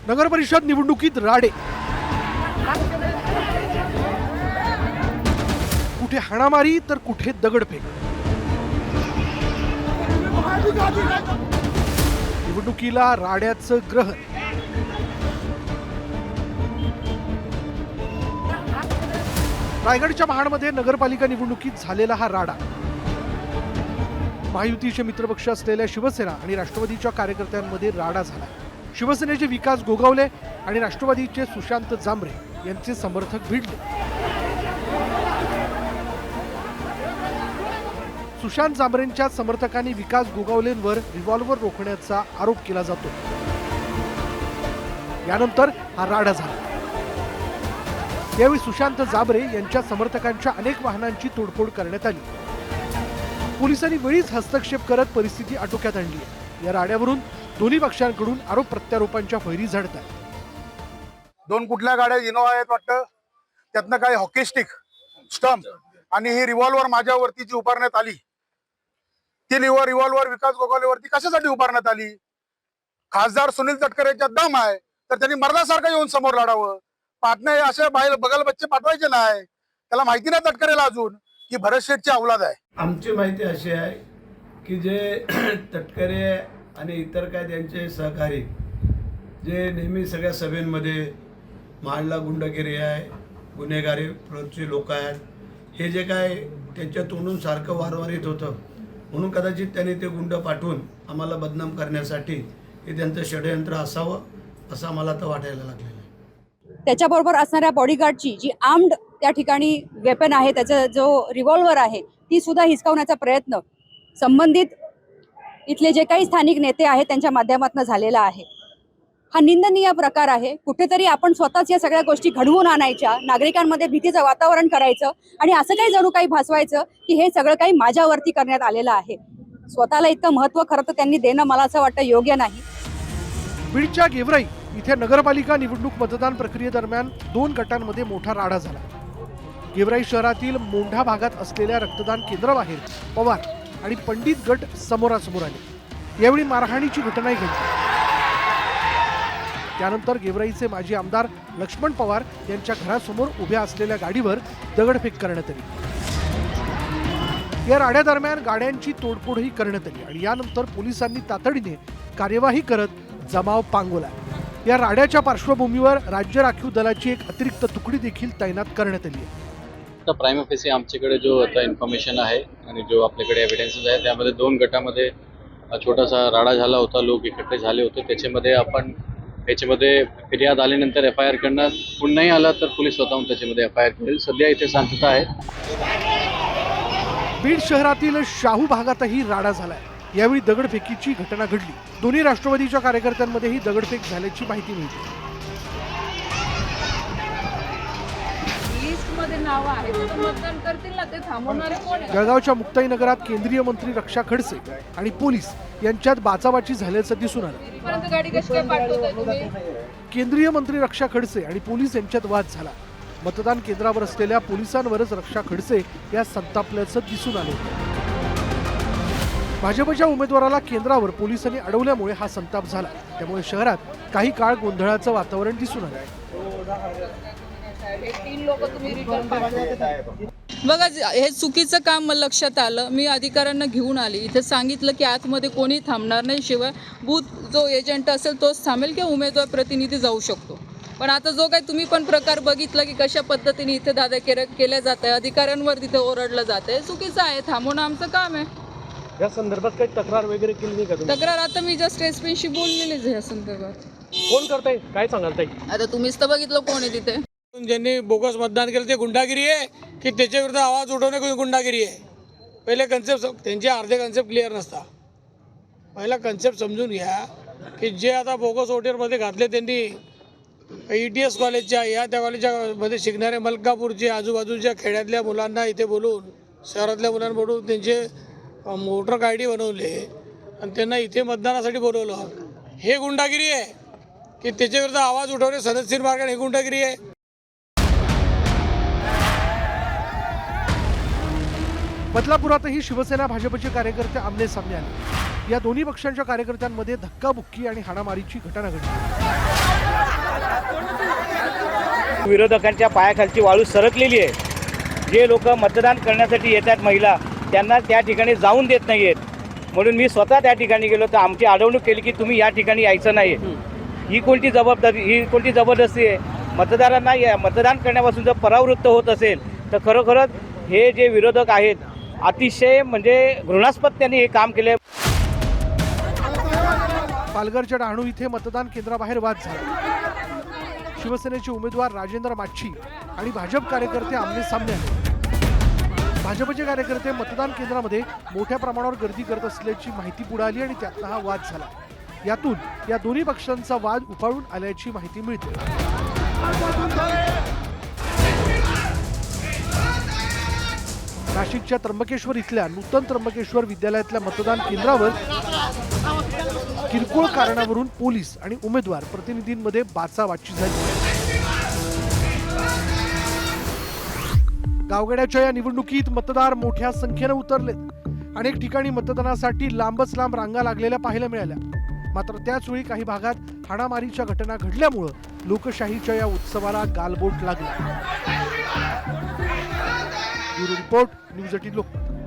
नगर परिषद निवडणुकीत राडे, कुठे हाणामारी तर कुठे दगडफेक। निवडणुकीला राड्याचं ग्रहण। रायगडच्या महाडमध्ये नगरपालिका निवडणुकीत झालेला हा राडा। महायुतीचे मित्रपक्ष असलेल्या शिवसेना आणि राष्ट्रवादीच्या कार्यकर्त्यांमध्ये राडा झाला। शिवसेनेचे विकास गोगावले आणि राष्ट्रवादीचे सुशांत जांभरे यांचे समर्थक भिडले। सुशांत जांभरेंच्या समर्थकांनी विकास गोगावलेंवर रिव्हॉल्वर रोखण्याचा आरोप केला जातो। यानंतर हा राडा झाला। यावेळी सुशांत जांभरे यांच्या समर्थकांच्या अनेक वाहनांची तोडफोड करण्यात आली। पोलिसांनी वेळीच हस्तक्षेप करत परिस्थिती आटोक्यात आणली। या राड्यावरून दोन्ही पक्षांकडून आरोप प्रत्यारोपांच्या फैरी झडतात। दोन कुठल्या गाड्या इनोवा आहेत वाटतं, त्यातनं काही हॉकी स्टिक, स्टंप आणि ही रिव्हॉल्वर माझ्यावरती जी उभारण्यात आली, ती रिव्हॉल्वर विकास गोगावलेवरती कशासाठी उभारण्यात आली? खासदार सुनील तटकरेंच्या दम आहे तर त्यांनी मर्दासारखं येऊन समोर लढावं। पाटणे असे बाहेर बगल बच्चे पाठवायचे नाही। त्याला माहिती नाही तटकरेला अजून की भरत शेठची औलाद आहे। आमची माहिती अशी आहे की जे तटकरे आणि इतर काय त्यांचे सहकारी जे नेहमी सगळ्या सभेमध्ये महाडला गुंडगिरी आहे, गुन्हेगारी प्रवृत्तीचे लोक आहेत, हे जे काय त्यांच्या तोंडून सारखं वारंवार येत होतं, म्हणून कदाचित त्यांनी ते गुंड पाठवून आम्हाला बदनाम करण्यासाठी हे त्यांचं षडयंत्र असावं असं मला तर वाटायला लागलेलं आहे। त्याच्याबरोबर असणाऱ्या बॉडीगार्डची जी आर्म्ड त्या ठिकाणी वेपन आहे, त्याचा जो रिव्हॉल्वर आहे, ती सुद्धा हिसकावण्याचा प्रयत्न संबंधित इथले जे काही स्थानिक नेते आहेत त्यांच्या माध्यमातून झालेला आहे। हा निंदनीय प्रकार आहे। कुठेतरी आपण स्वतःच या सगळ्या गोष्टी घडवून आणायच्या, नागरिकांमध्ये भीतीचं वातावरण करायचं आणि असं काही जणू काही भासवायचं की हे सगळं काही माझ्यावरती करण्यात आलेलं आहे। स्वतःला इतकं महत्त्व खरं तर त्यांनी देणं मला असं वाटतं योग्य नाही। बीडच्या गेवराई इथे नगरपालिका निवडणूक मतदान प्रक्रियेदरम्यान दोन गटांमध्ये मोठा राडा झाला। गेवराई शहरातील मोंढा भागात असलेल्या रक्तदान केंद्राबाहेर पवार आणि पंडित गट समोरासमोर आले। यावेळी मारहाणीची घटनाही घडली। त्यानंतर गेवराईचे माजी आमदार लक्ष्मण पवार यांच्या घरासमोर उभ्या असलेल्या गाडीवर दगडफेक करण्यात आली। या राड्यादरम्यान गाड्यांची तोडफोडही करण्यात आली आणि यानंतर पोलिसांनी तातडीने कार्यवाही करत जमाव पांगवला। या राड्याच्या पार्श्वभूमीवर राज्य राखीव दलाची एक अतिरिक्त तुकडी देखील तैनात करण्यात आली आहे। तर प्राइम ऑफिस आमच्याकडे जो आता इन्फॉर्मेशन आहे आणि जो आपल्याकडे एव्हिडन्सेस आहे, त्यामध्ये दोन गटामध्ये छोटासा राडा झाला होता, लोक एकत्र झाले होते। त्याच्यामध्ये फिर्याद आल्यानंतर FIR करणं, पुन्हाही आला तर पोलीस स्वतःहून त्याच्यामध्ये FIR करेल। सध्या इथे शांतता आहे। बीड शहरातील शाहू भागातही राडा झालाय। यावेळी दगडफेकीची घटना घडली। दोन्ही राष्ट्रवादीच्या कार्यकर्त्यांमध्येही दगडफेक झाल्याची माहिती मिळते। जळगावच्या मुक्ताईनगरात केंद्रीय मंत्री रक्षा खडसे आणि पोलीस यांच्यात बाचाबाची झाल्याचं दिसून आलं। केंद्रीय मंत्री रक्षा खडसे आणि पोलीस यांच्यात वाद झाला। मतदान केंद्रावर असलेल्या पोलिसांवरच रक्षा खडसे या संतापल्याचं दिसून आलं। भाजपच्या उमेदवाराला केंद्रावर पोलिसांनी अडवल्यामुळे हा संताप झाला। त्यामुळे शहरात काही काळ गोंधळाचं वातावरण दिसून आलं। बघा, हे चुकीचं काम मला लक्षात आलं। मी अधिकाऱ्यांना घेऊन आली, इथे सांगितलं की आतमध्ये कोणी थांबणार नाही, शिवाय बूथ जो एजंट असेल तोच थांबेल किंवा उमेदवार प्रतिनिधी जाऊ शकतो। पण आता जो काही तुम्ही पण प्रकार बघितला की कशा पद्धतीने इथे दादागिरी केल्या जात आहे, अधिकाऱ्यांवर तिथे ओरडलं जात आहे, चुकीचं आहे। थांबवणं आमचं काम आहे। या संदर्भात काही तक्रार वगैरे केली नाही का तुम्ही? तक्रार आता मी जस्ट एसपीशी बोललेलीच आहे या संदर्भात। कोण करताय, काय सांगाल ताई? आता तुम्हीच तर बघितलं कोण आहे तिथे। ज्यांनी बोगस मतदान केलं ते गुंडागिरी आहे की त्याच्या विरुद्ध आवाज उठवणे गुंडागिरी आहे? पहिले कन्सेप्ट, त्यांचे अर्धे कन्सेप्ट क्लिअर नसता। पहिला कन्सेप्ट समजून घ्या की जे आता बोगस वोटरमध्ये घातले त्यांनी ETS कॉलेजच्या या त्या कॉलेजमध्ये शिकणारे मलकापूरचे आजूबाजूच्या खेड्यातल्या मुलांना इथे बोलून, शहरातल्या मुलांना बोलून त्यांचे वोटर ID बनवले आणि त्यांना इथे मतदानासाठी बोलवलं। हे गुंडागिरी आहे की त्याच्याविरुद्ध आवाज उठवणे सनदशीर मार्गाने हे गुंडागिरी आहे? बदलापुरातही शिवसेना भाजपचे कार्यकर्ते आमने सामने आले। या दोन्ही पक्षांच्या कार्यकर्त्यांमध्ये धक्काबुक्की आणि हाणामारीची घटना घडली। विरोधकांच्या पायाखालची वाळू सरकलेली आहे. जे लोक मतदान करण्यासाठी येतात महिला, त्यांना त्या ठिकाणी जाऊन देत नाही आहेत. म्हणून मी स्वतः त्या ठिकाणी गेलो तर आमची अडवणूक केली की तुम्ही या ठिकाणी यायचं नाही. ही कोणती जबरदस्ती आहे? मतदारांना मतदान करण्यापासून जर परावृत्त होत असेल तर खरोखरच हे जे विरोधक आहेत अतिशय म्हणजे घृणास्पद त्यांनी हे काम केले. पालघरच्या डहाणू इथे मतदान केंद्राबाहेर वाद झाला. शिवसेनेचे उमेदवार राजेंद्र माच्छी आणि भाजप कार्यकर्ते आमने सामने आले. भाजपचे कार्यकर्ते मतदान केंद्रामध्ये मोठ्या प्रमाणावर गर्दी करत असल्याची माहिती पुढे आली आणि त्यातनं हा वाद झाला. यातून या दोन्ही पक्षांचा वाद उफाळून आल्याची माहिती मिळते. नाशिकच्या त्र्यंबकेश्वर इथल्या नूतन त्र्यंबकेश्वर विद्यालयातल्या मतदान केंद्रावर किरकोळ कारणावरून पोलीस आणि उमेदवार प्रतिनिधींमध्ये बाचाबाची झाली. गावगाड्याच्या या निवडणुकीत मतदार मोठ्या संख्येने उतरले. अनेक ठिकाणी मतदानासाठी लांबच लांब रांगा लागलेल्या पाहायला मिळाल्या. मात्र त्याचवेळी काही भागात हाणामारीच्या घटना घडल्यामुळे लोकशाहीच्या या उत्सवाला गालबोट लागला. Bureau report, news 18 Lokmat.